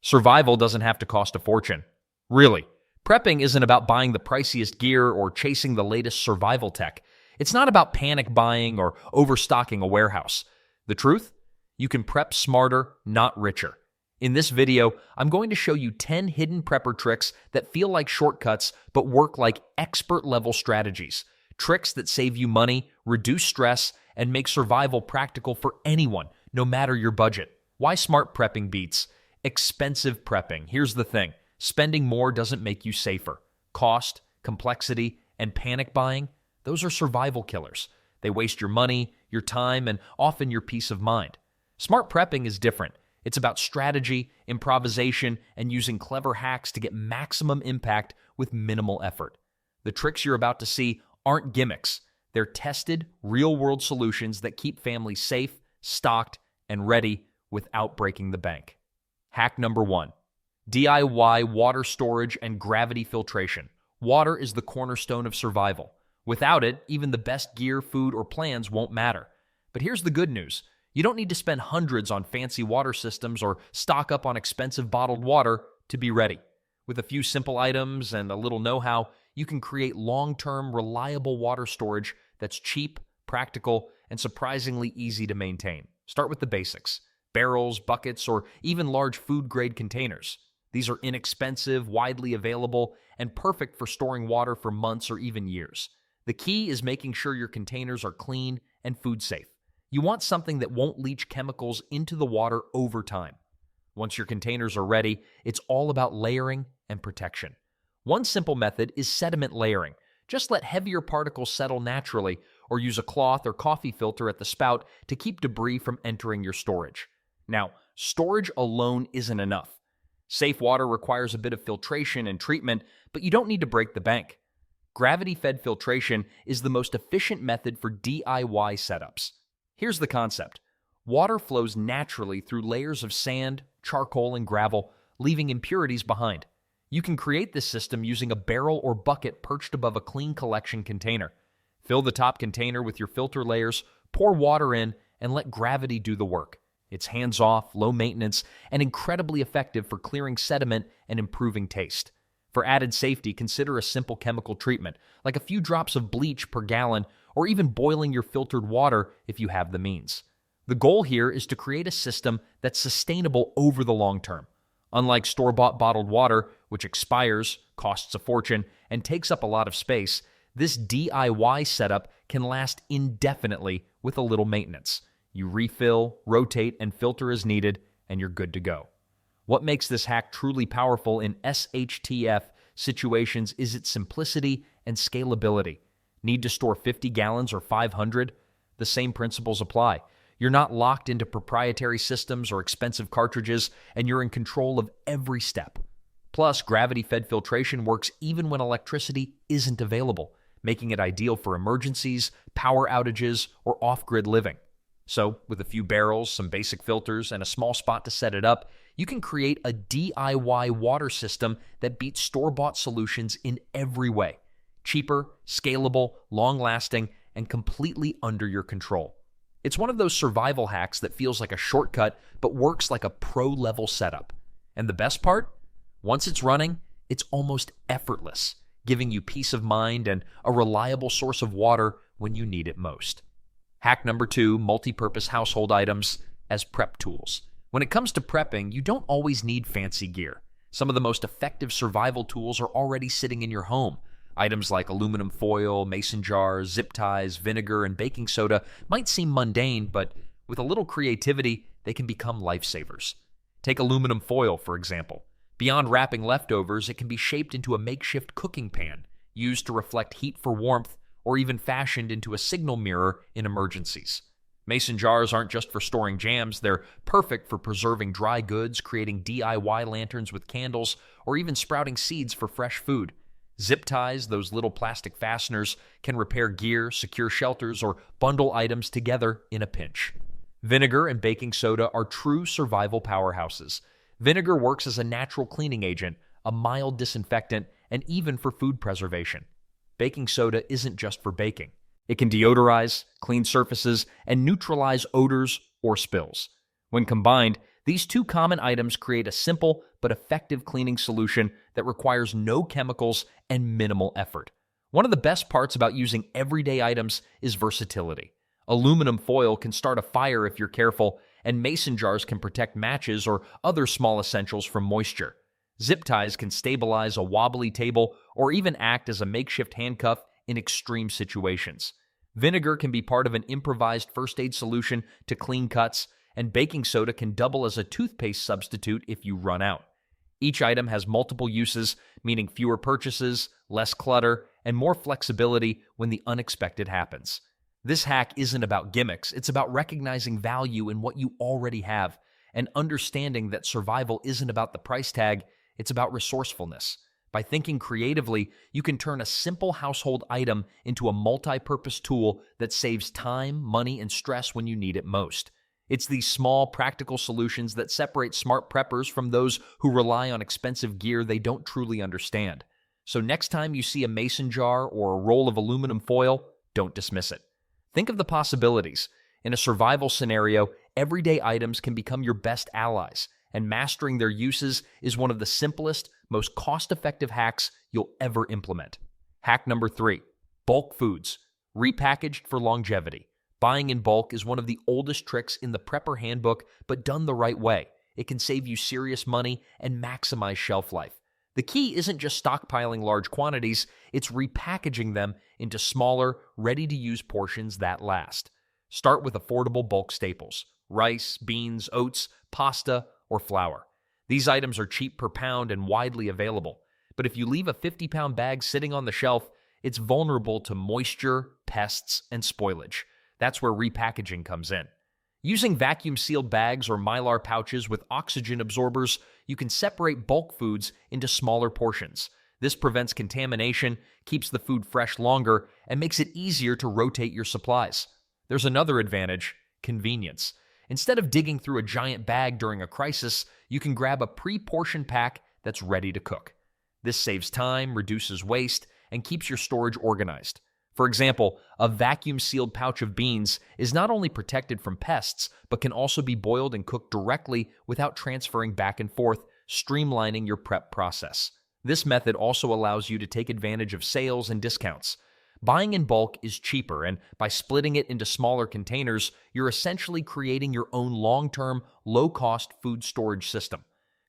Survival doesn't have to cost a fortune. Really, prepping isn't about buying the priciest gear or chasing the latest survival tech. It's not about panic buying or overstocking a warehouse. The truth? You can prep smarter, not richer. In this video, I'm going to show you 10 hidden prepper tricks that feel like shortcuts but work like expert-level strategies. Tricks that save you money, reduce stress, and make survival practical for anyone, no matter your budget. Why smart prepping beats expensive prepping? Here's the thing. Spending more doesn't make you safer. Cost, complexity, and panic buying, those are survival killers. They waste your money, your time, and often your peace of mind. Smart prepping is different. It's about strategy, improvisation, and using clever hacks to get maximum impact with minimal effort. The tricks you're about to see aren't gimmicks. They're tested, real-world solutions that keep families safe, stocked, and ready without breaking the bank. Hack number 1. DIY water storage and gravity filtration. Water is the cornerstone of survival. Without it, even the best gear, food, or plans won't matter. But here's the good news. You don't need to spend hundreds on fancy water systems or stock up on expensive bottled water to be ready. With a few simple items and a little know-how, you can create long-term, reliable water storage that's cheap, practical, and surprisingly easy to maintain. Start with the basics: barrels, buckets, or even large food-grade containers. These are inexpensive, widely available, and perfect for storing water for months or even years. The key is making sure your containers are clean and food-safe. You want something that won't leach chemicals into the water over time. Once your containers are ready, it's all about layering and protection. One simple method is sediment layering. Just let heavier particles settle naturally, or use a cloth or coffee filter at the spout to keep debris from entering your storage. Now, storage alone isn't enough. Safe water requires a bit of filtration and treatment, but you don't need to break the bank. Gravity-fed filtration is the most efficient method for DIY setups. Here's the concept. Water flows naturally through layers of sand, charcoal, and gravel, leaving impurities behind. You can create this system using a barrel or bucket perched above a clean collection container. Fill the top container with your filter layers, pour water in, and let gravity do the work. It's hands-off, low maintenance, and incredibly effective for clearing sediment and improving taste. For added safety, consider a simple chemical treatment, like a few drops of bleach per gallon, or even boiling your filtered water if you have the means. The goal here is to create a system that's sustainable over the long term. Unlike store-bought bottled water, which expires, costs a fortune, and takes up a lot of space, this DIY setup can last indefinitely with a little maintenance. You refill, rotate, and filter as needed, and you're good to go. What makes this hack truly powerful in shtf situations is its simplicity and scalability. Need to store 50 gallons or 500? The same principles apply. You're not locked into proprietary systems or expensive cartridges, and you're in control of every step. Plus, gravity-fed filtration works even when electricity isn't available, making it ideal for emergencies, power outages, or off-grid living. So, with a few barrels, some basic filters, and a small spot to set it up, you can create a DIY water system that beats store-bought solutions in every way. Cheaper, scalable, long-lasting, and completely under your control. It's one of those survival hacks that feels like a shortcut but works like a pro-level setup. And the best part? Once it's running, it's almost effortless, giving you peace of mind and a reliable source of water when you need it most. Hack number 2, multi-purpose household items as prep tools. When it comes to prepping, you don't always need fancy gear. Some of the most effective survival tools are already sitting in your home. Items like aluminum foil, mason jars, zip ties, vinegar, and baking soda might seem mundane, but with a little creativity, they can become lifesavers. Take aluminum foil, for example. Beyond wrapping leftovers, it can be shaped into a makeshift cooking pan, used to reflect heat for warmth, or even fashioned into a signal mirror in emergencies. Mason jars aren't just for storing jams, they're perfect for preserving dry goods, creating DIY lanterns with candles, or even sprouting seeds for fresh food. Zip ties, those little plastic fasteners, can repair gear, secure shelters, or bundle items together in a pinch. Vinegar and baking soda are true survival powerhouses. Vinegar works as a natural cleaning agent, a mild disinfectant, and even for food preservation. Baking soda isn't just for baking. It can deodorize, clean surfaces, and neutralize odors or spills. When combined, these two common items create a simple but effective cleaning solution that requires no chemicals and minimal effort. One of the best parts about using everyday items is versatility. Aluminum foil can start a fire if you're careful, and mason jars can protect matches or other small essentials from moisture. Zip ties can stabilize a wobbly table or even act as a makeshift handcuff in extreme situations. Vinegar can be part of an improvised first aid solution to clean cuts, and baking soda can double as a toothpaste substitute if you run out. Each item has multiple uses, meaning fewer purchases, less clutter, and more flexibility when the unexpected happens. This hack isn't about gimmicks, it's about recognizing value in what you already have and understanding that survival isn't about the price tag, it's about resourcefulness. By thinking creatively, you can turn a simple household item into a multi-purpose tool that saves time, money, and stress when you need it most. It's these small, practical solutions that separate smart preppers from those who rely on expensive gear they don't truly understand. So next time you see a mason jar or a roll of aluminum foil, don't dismiss it. Think of the possibilities. In a survival scenario, everyday items can become your best allies, and mastering their uses is one of the simplest, most cost-effective hacks you'll ever implement. Hack number 3, bulk foods, repackaged for longevity. Buying in bulk is one of the oldest tricks in the prepper handbook, but done the right way. It can save you serious money and maximize shelf life. The key isn't just stockpiling large quantities, it's repackaging them into smaller, ready-to-use portions that last. Start with affordable bulk staples: rice, beans, oats, pasta, or flour. These items are cheap per pound and widely available. But if you leave a 50-pound bag sitting on the shelf, it's vulnerable to moisture, pests, and spoilage. That's where repackaging comes in. Using vacuum-sealed bags or mylar pouches with oxygen absorbers, you can separate bulk foods into smaller portions. This prevents contamination, keeps the food fresh longer, and makes it easier to rotate your supplies. There's another advantage: convenience. Instead of digging through a giant bag during a crisis, you can grab a pre-portioned pack that's ready to cook. This saves time, reduces waste, and keeps your storage organized. For example, a vacuum-sealed pouch of beans is not only protected from pests, but can also be boiled and cooked directly without transferring back and forth, streamlining your prep process. This method also allows you to take advantage of sales and discounts. Buying in bulk is cheaper, and by splitting it into smaller containers, you're essentially creating your own long-term, low-cost food storage system.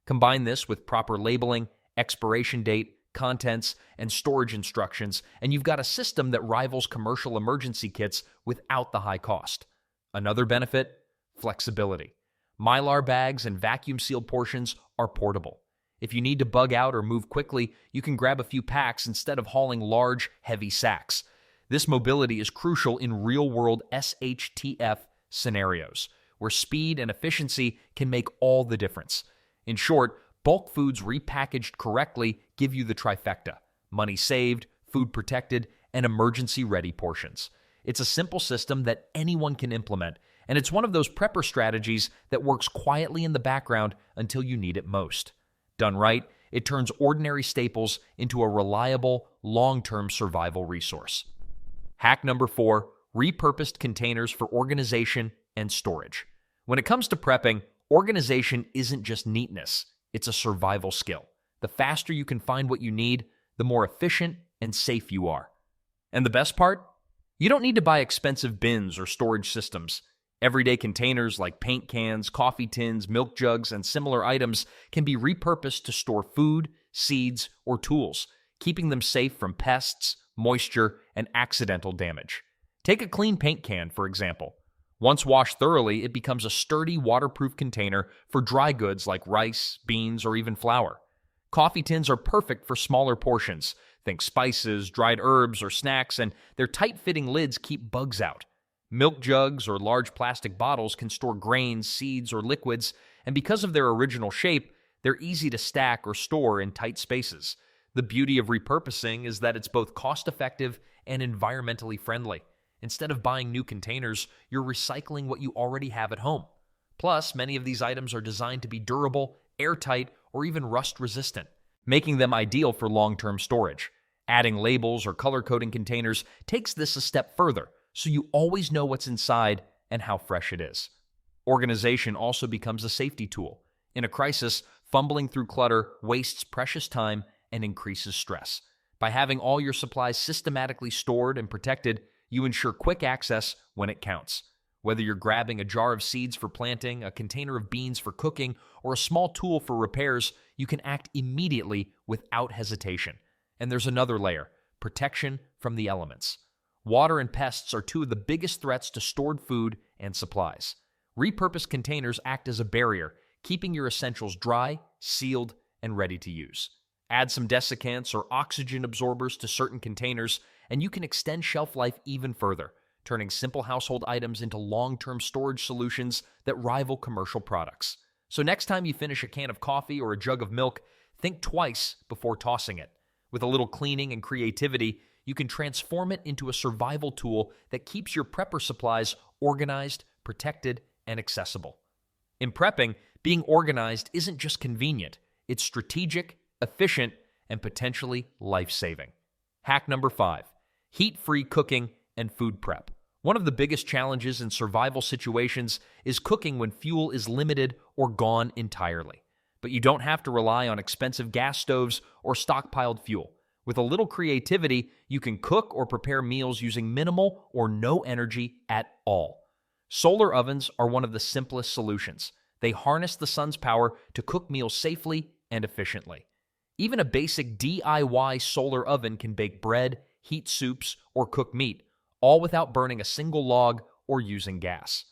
Combine this with proper labeling, expiration date, contents, and storage instructions, and you've got a system that rivals commercial emergency kits without the high cost. Another benefit: flexibility. Mylar bags and vacuum-sealed portions are portable. If you need to bug out or move quickly, you can grab a few packs instead of hauling large, heavy sacks. This mobility is crucial in real-world shtf scenarios, where speed and efficiency can make all the difference. In short, bulk foods repackaged correctly give you the trifecta: money saved, food protected, and emergency-ready portions. It's a simple system that anyone can implement, and it's one of those prepper strategies that works quietly in the background until you need it most. Done right, it turns ordinary staples into a reliable, long-term survival resource. Hack number 4, repurposed containers for organization and storage. When it comes to prepping, organization isn't just neatness, it's a survival skill. The faster you can find what you need, the more efficient and safe you are. And the best part? You don't need to buy expensive bins or storage systems. Everyday containers like paint cans, coffee tins, milk jugs, and similar items can be repurposed to store food, seeds, or tools, keeping them safe from pests, moisture, and accidental damage. Take a clean paint can, for example. Once washed thoroughly, it becomes a sturdy, waterproof container for dry goods like rice, beans, or even flour. Coffee tins are perfect for smaller portions. Think spices, dried herbs, or snacks, and their tight-fitting lids keep bugs out. Milk jugs or large plastic bottles can store grains, seeds, or liquids, and because of their original shape, they're easy to stack or store in tight spaces. The beauty of repurposing is that it's both cost-effective and environmentally friendly. Instead of buying new containers, you're recycling what you already have at home. Plus, many of these items are designed to be durable, airtight, or even rust-resistant, making them ideal for long-term storage. Adding labels or color-coding containers takes this a step further, so you always know what's inside and how fresh it is. Organization also becomes a safety tool. In a crisis, Fumbling through clutter wastes precious time and increases stress. By having all your supplies systematically stored and protected, you ensure quick access when it counts. Whether you're grabbing a jar of seeds for planting, a container of beans for cooking, or a small tool for repairs, you can act immediately without hesitation. And there's another layer: protection from the elements. Water and pests are two of the biggest threats to stored food and supplies. Repurposed containers act as a barrier, keeping your essentials dry, sealed, and ready to use. Add some desiccants or oxygen absorbers to certain containers, and you can extend shelf life even further, turning simple household items into long-term storage solutions that rival commercial products. So next time you finish a can of coffee or a jug of milk, think twice before tossing it. With a little cleaning and creativity, you can transform it into a survival tool that keeps your prepper supplies organized, protected, and accessible. In prepping, being organized isn't just convenient, it's strategic, efficient, and potentially life-saving. Hack number 5, heat-free cooking and food prep. One of the biggest challenges in survival situations is cooking when fuel is limited or gone entirely. But you don't have to rely on expensive gas stoves or stockpiled fuel. With a little creativity, you can cook or prepare meals using minimal or no energy at all. Solar ovens are one of the simplest solutions. They harness the sun's power to cook meals safely and efficiently. Even a basic DIY solar oven can bake bread, heat soups, or cook meat, all without burning a single log or using gas.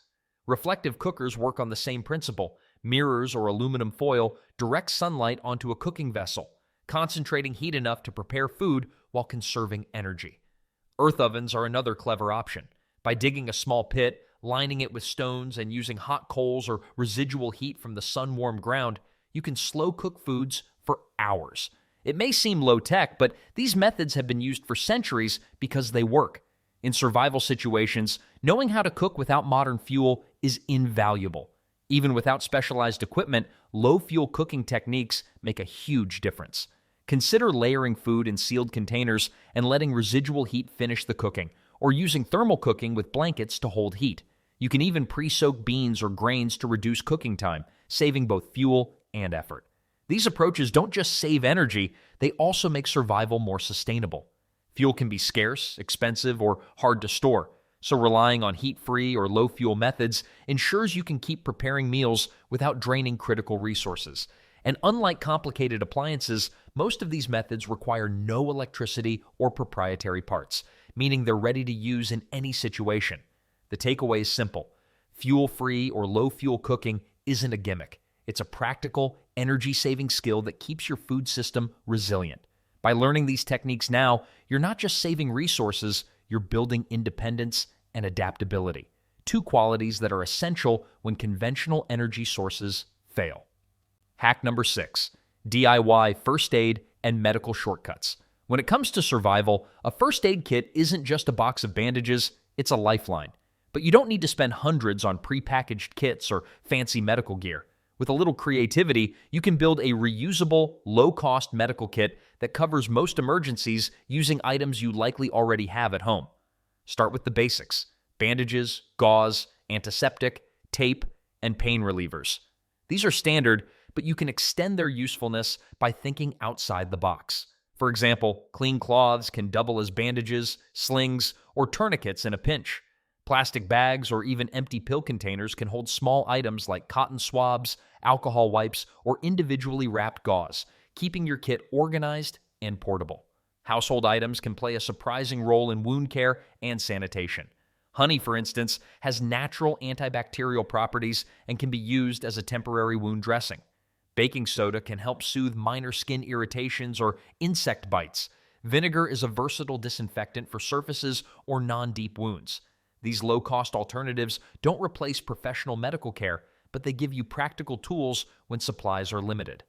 Reflective cookers work on the same principle. Mirrors or aluminum foil direct sunlight onto a cooking vessel, concentrating heat enough to prepare food while conserving energy. Earth ovens are another clever option. By digging a small pit, lining it with stones, and using hot coals or residual heat from the sun-warmed ground, you can slow cook foods for hours. It may seem low-tech, but these methods have been used for centuries because they work. In survival situations, knowing how to cook without modern fuel is invaluable. Even without specialized equipment, low-fuel cooking techniques make a huge difference. Consider layering food in sealed containers and letting residual heat finish the cooking, or using thermal cooking with blankets to hold heat. You can even pre-soak beans or grains to reduce cooking time, saving both fuel and effort. These approaches don't just save energy, they also make survival more sustainable. Fuel can be scarce, expensive, or hard to store, so relying on heat-free or low-fuel methods ensures you can keep preparing meals without draining critical resources. And unlike complicated appliances, most of these methods require no electricity or proprietary parts, meaning they're ready to use in any situation. The takeaway is simple. Fuel-free or low-fuel cooking isn't a gimmick. It's a practical, energy-saving skill that keeps your food system resilient. By learning these techniques now, you're not just saving resources, you're building independence and adaptability, two qualities that are essential when conventional energy sources fail. Hack number 6, DIY first aid and medical shortcuts. When it comes to survival, a first aid kit isn't just a box of bandages, it's a lifeline. But you don't need to spend hundreds on prepackaged kits or fancy medical gear. With a little creativity, you can build a reusable, low-cost medical kit that covers most emergencies using items you likely already have at home. Start with the basics: bandages, gauze, antiseptic, tape, and pain relievers. These are standard, but you can extend their usefulness by thinking outside the box. For example, clean cloths can double as bandages, slings, or tourniquets in a pinch. Plastic bags or even empty pill containers can hold small items like cotton swabs, alcohol wipes, or individually wrapped gauze, keeping your kit organized and portable. Household items can play a surprising role in wound care and sanitation. Honey, for instance, has natural antibacterial properties and can be used as a temporary wound dressing. Baking soda can help soothe minor skin irritations or insect bites. Vinegar is a versatile disinfectant for surfaces or non-deep wounds. These low-cost alternatives don't replace professional medical care, but they give you practical tools when supplies are limited.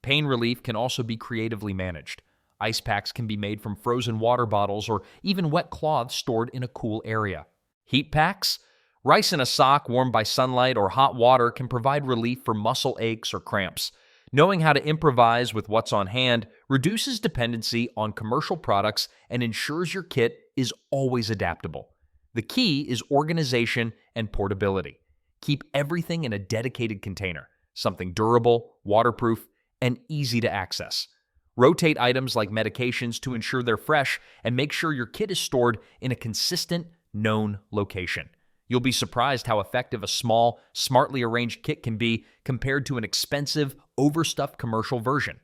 Pain relief can also be creatively managed. Ice packs can be made from frozen water bottles or even wet cloths stored in a cool area. Heat packs? Rice in a sock warmed by sunlight or hot water can provide relief for muscle aches or cramps. Knowing how to improvise with what's on hand reduces dependency on commercial products and ensures your kit is always adaptable. The key is organization and portability. Keep everything in a dedicated container, something durable, waterproof, and easy to access. Rotate items like medications to ensure they're fresh, and make sure your kit is stored in a consistent, known location. You'll be surprised how effective a small, smartly arranged kit can be compared to an expensive, overstuffed commercial version.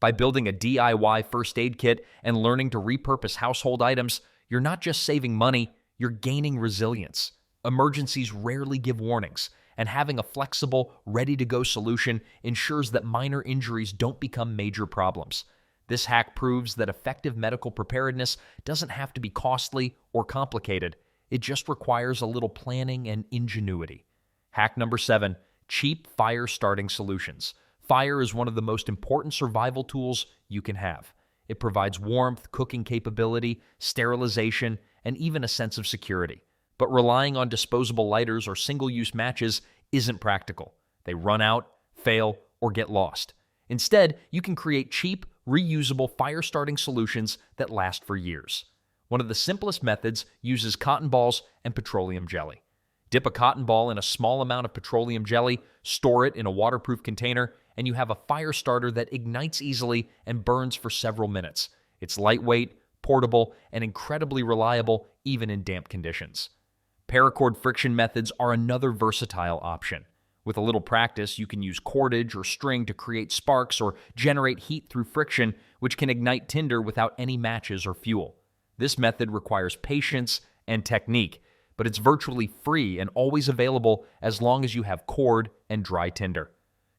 By building a DIY first aid kit and learning to repurpose household items, you're not just saving money, you're gaining resilience. Emergencies rarely give warnings, and having a flexible, ready-to-go solution ensures that minor injuries don't become major problems. This hack proves that effective medical preparedness doesn't have to be costly or complicated. It just requires a little planning and ingenuity. Hack number 7, cheap fire starting solutions. Fire is one of the most important survival tools you can have. It provides warmth, cooking capability, sterilization, and even a sense of security. But relying on disposable lighters or single-use matches isn't practical. They run out, fail, or get lost. Instead, you can create cheap, reusable fire-starting solutions that last for years. One of the simplest methods uses cotton balls and petroleum jelly. Dip a cotton ball in a small amount of petroleum jelly, store it in a waterproof container, and you have a fire starter that ignites easily and burns for several minutes. It's lightweight, portable, and incredibly reliable even in damp conditions. Paracord friction methods are another versatile option. With a little practice, you can use cordage or string to create sparks or generate heat through friction, which can ignite tinder without any matches or fuel. This method requires patience and technique, but it's virtually free and always available as long as you have cord and dry tinder.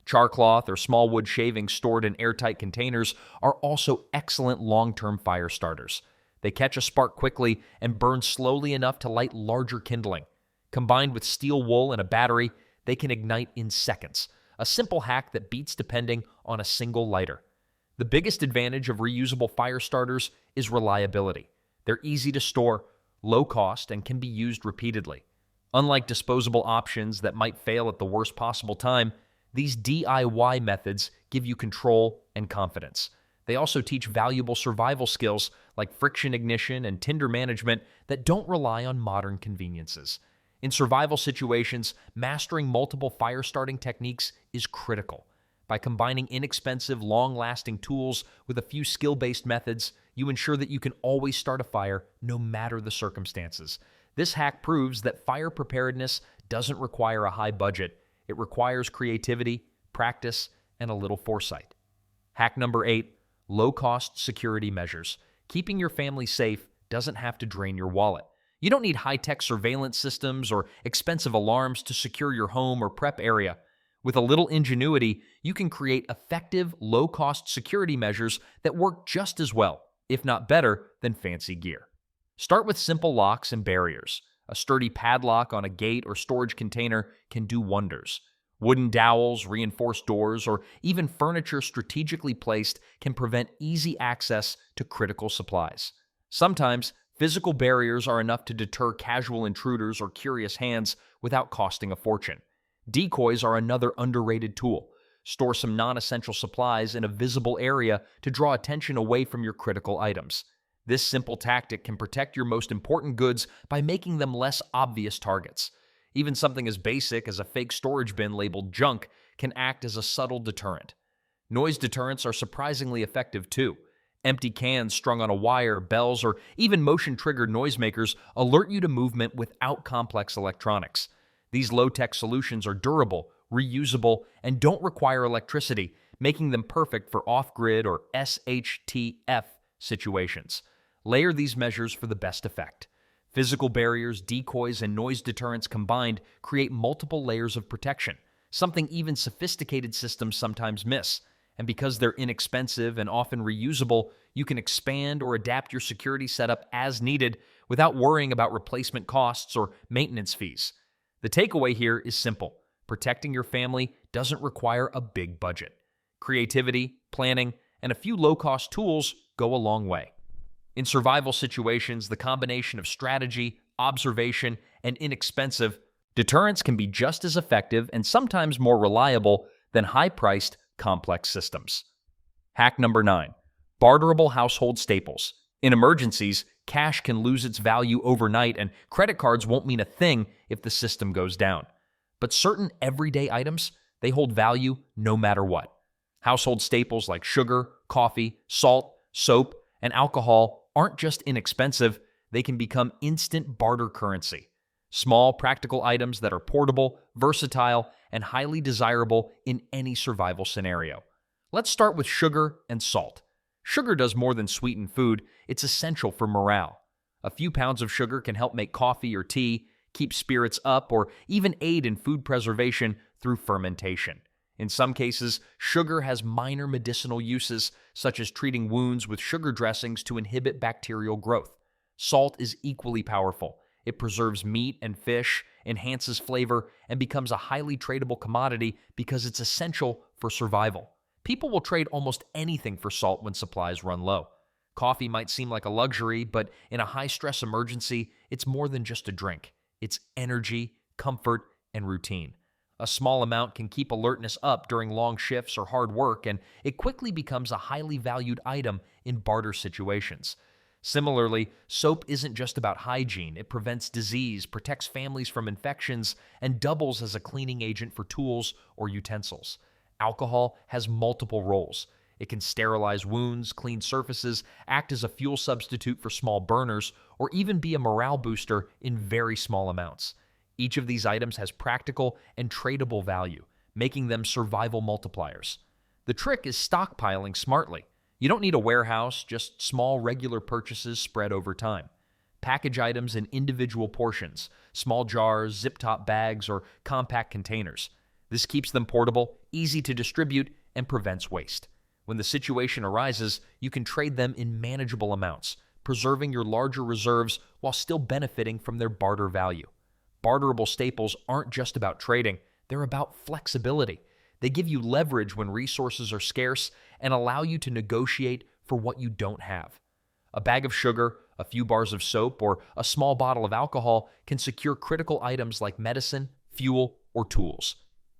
Char cloth or small wood shavings stored in airtight containers are also excellent long-term fire starters. They catch a spark quickly and burn slowly enough to light larger kindling. Combined with steel wool and a battery, they can ignite in seconds, a simple hack that beats depending on a single lighter. The biggest advantage of reusable fire starters is reliability. They're easy to store, low cost, and can be used repeatedly. Unlike disposable options that might fail at the worst possible time, these DIY methods give you control and confidence. They also teach valuable survival skills like friction ignition and tinder management that don't rely on modern conveniences. In survival situations, mastering multiple fire-starting techniques is critical. By combining inexpensive, long-lasting tools with a few skill-based methods, you ensure that you can always start a fire no matter the circumstances. This hack proves that fire preparedness doesn't require a high budget. It requires creativity, practice, and a little foresight. Hack number 8, low-cost security measures. Keeping your family safe doesn't have to drain your wallet. You don't need high-tech surveillance systems or expensive alarms to secure your home or prep area. With a little ingenuity, you can create effective, low-cost security measures that work just as well, if not better, than fancy gear. Start with simple locks and barriers. A sturdy padlock on a gate or storage container can do wonders. Wooden dowels, reinforced doors, or even furniture strategically placed can prevent easy access to critical supplies. Sometimes, physical barriers are enough to deter casual intruders or curious hands without costing a fortune. Decoys are another underrated tool. Store some non-essential supplies in a visible area to draw attention away from your critical items. This simple tactic can protect your most important goods by making them less obvious targets. Even something as basic as a fake storage bin labeled junk can act as a subtle deterrent. Noise deterrents are surprisingly effective too. Empty cans strung on a wire, bells, or even motion-triggered noisemakers alert you to movement without complex electronics. These low-tech solutions are durable, reusable, and don't require electricity, making them perfect for off-grid or shtf situations. Layer these measures for the best effect. Physical barriers, decoys, and noise deterrents combined create multiple layers of protection, something even sophisticated systems sometimes miss. And because they're inexpensive and often reusable, you can expand or adapt your security setup as needed without worrying about replacement costs or maintenance fees. The takeaway here is simple. Protecting your family doesn't require a big budget. Creativity, planning, and a few low-cost tools go a long way. In survival situations, the combination of strategy, observation, and inexpensive deterrents can be just as effective and sometimes more reliable than high-priced, complex systems. Hack number 9. Barterable household staples. In emergencies, cash can lose its value overnight and credit cards won't mean a thing if the system goes down. But certain everyday items, they hold value no matter what. Household staples like sugar, coffee, salt, soap, and alcohol aren't just inexpensive, they can become instant barter currency. Small, practical items that are portable, versatile, and highly desirable in any survival scenario. Let's start with sugar and salt. Sugar does more than sweeten food, it's essential for morale. A few pounds of sugar can help make coffee or tea, keep spirits up, or even aid in food preservation through fermentation. In some cases, sugar has minor medicinal uses, such as treating wounds with sugar dressings to inhibit bacterial growth. Salt is equally powerful. It preserves meat and fish, enhances flavor, and becomes a highly tradable commodity because it's essential for survival. People will trade almost anything for salt when supplies run low. Coffee might seem like a luxury, but in a high-stress emergency, it's more than just a drink. It's energy, comfort, and routine. A small amount can keep alertness up during long shifts or hard work, and it quickly becomes a highly valued item in barter situations. Similarly, soap isn't just about hygiene. It prevents disease, protects families from infections, and doubles as a cleaning agent for tools or utensils. Alcohol has multiple roles. It can sterilize wounds, clean surfaces, act as a fuel substitute for small burners, or even be a morale booster in very small amounts. Each of these items has practical and tradable value, making them survival multipliers. The trick is stockpiling smartly. You don't need a warehouse, just small regular purchases spread over time. Package items in individual portions, small jars, zip-top bags, or compact containers. This keeps them portable, easy to distribute, and prevents waste. When the situation arises, you can trade them in manageable amounts, preserving your larger reserves while still benefiting from their barter value. Barterable staples aren't just about trading, they're about flexibility. They give you leverage when resources are scarce and allow you to negotiate for what you don't have. A bag of sugar, a few bars of soap, or a small bottle of alcohol can secure critical items like medicine, fuel, or tools.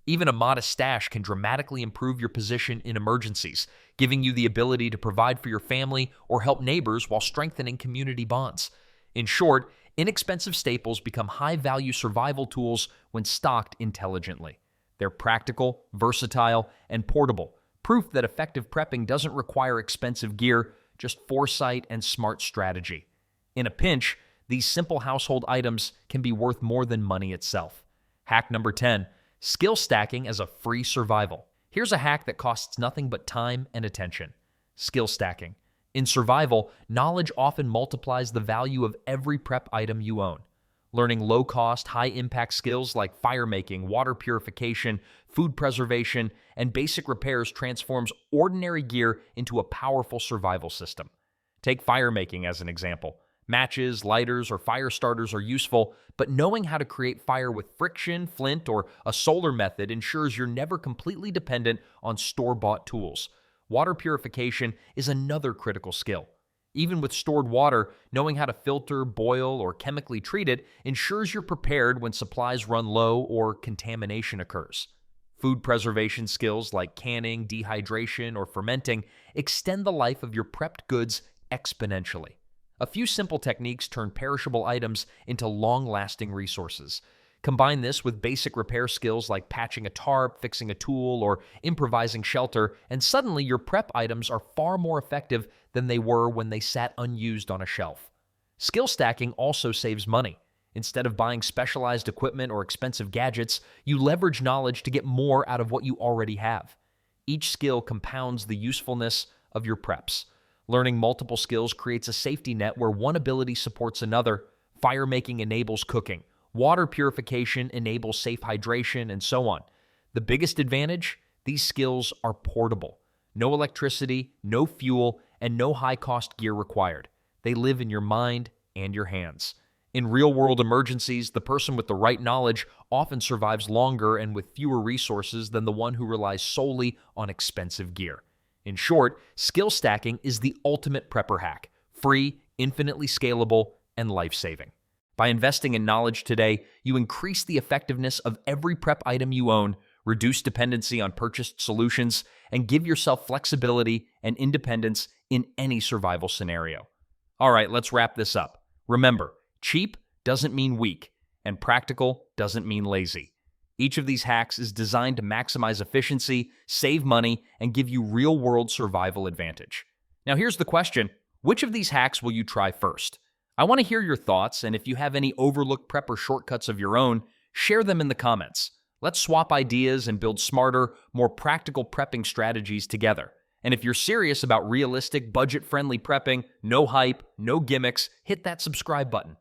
Even a modest stash can dramatically improve your position in emergencies, giving you the ability to provide for your family or help neighbors while strengthening community bonds. In short, inexpensive staples become high-value survival tools when stocked intelligently. They're practical, versatile, and portable, proof that effective prepping doesn't require expensive gear, just foresight and smart strategy. In a pinch, these simple household items can be worth more than money itself. Hack number 10, skill stacking as a free survival. Here's a hack that costs nothing but time and attention. Skill stacking. In survival, knowledge often multiplies the value of every prep item you own. Learning low-cost, high-impact skills like firemaking, water purification, food preservation, and basic repairs transforms ordinary gear into a powerful survival system. Take firemaking as an example. Matches, lighters, or fire starters are useful, but knowing how to create fire with friction, flint, or a solar method ensures you're never completely dependent on store-bought tools. Water purification is another critical skill. Even with stored water, knowing how to filter, boil, or chemically treat it ensures you're prepared when supplies run low or contamination occurs. Food preservation skills like canning, dehydration, or fermenting extend the life of your prepped goods exponentially. A few simple techniques turn perishable items into long-lasting resources. Combine this with basic repair skills like patching a tarp, fixing a tool, or improvising shelter, and suddenly your prep items are far more effective than they were when they sat unused on a shelf. Skill stacking also saves money. Instead of buying specialized equipment or expensive gadgets, you leverage knowledge to get more out of what you already have. Each skill compounds the usefulness of your preps. Learning multiple skills creates a safety net where one ability supports another. Firemaking enables cooking. Water purification enables safe hydration, and so on. The biggest advantage? These skills are portable. No electricity, no fuel, and no high-cost gear required. They live in your mind and your hands. In real-world emergencies, the person with the right knowledge often survives longer and with fewer resources than the one who relies solely on expensive gear. In short, skill stacking is the ultimate prepper hack. Free, infinitely scalable, and life-saving. By investing in knowledge today, you increase the effectiveness of every prep item you own, reduce dependency on purchased solutions, and give yourself flexibility and independence in any survival scenario. All right, let's wrap this up. Remember, cheap doesn't mean weak, and practical doesn't mean lazy. Each of these hacks is designed to maximize efficiency, save money, and give you real-world survival advantage. Now here's the question: which of these hacks will you try first? I want to hear your thoughts, and if you have any overlooked prepper shortcuts of your own, share them in the comments. Let's swap ideas and build smarter, more practical prepping strategies together. And if you're serious about realistic, budget-friendly prepping, no hype, no gimmicks, hit that subscribe button.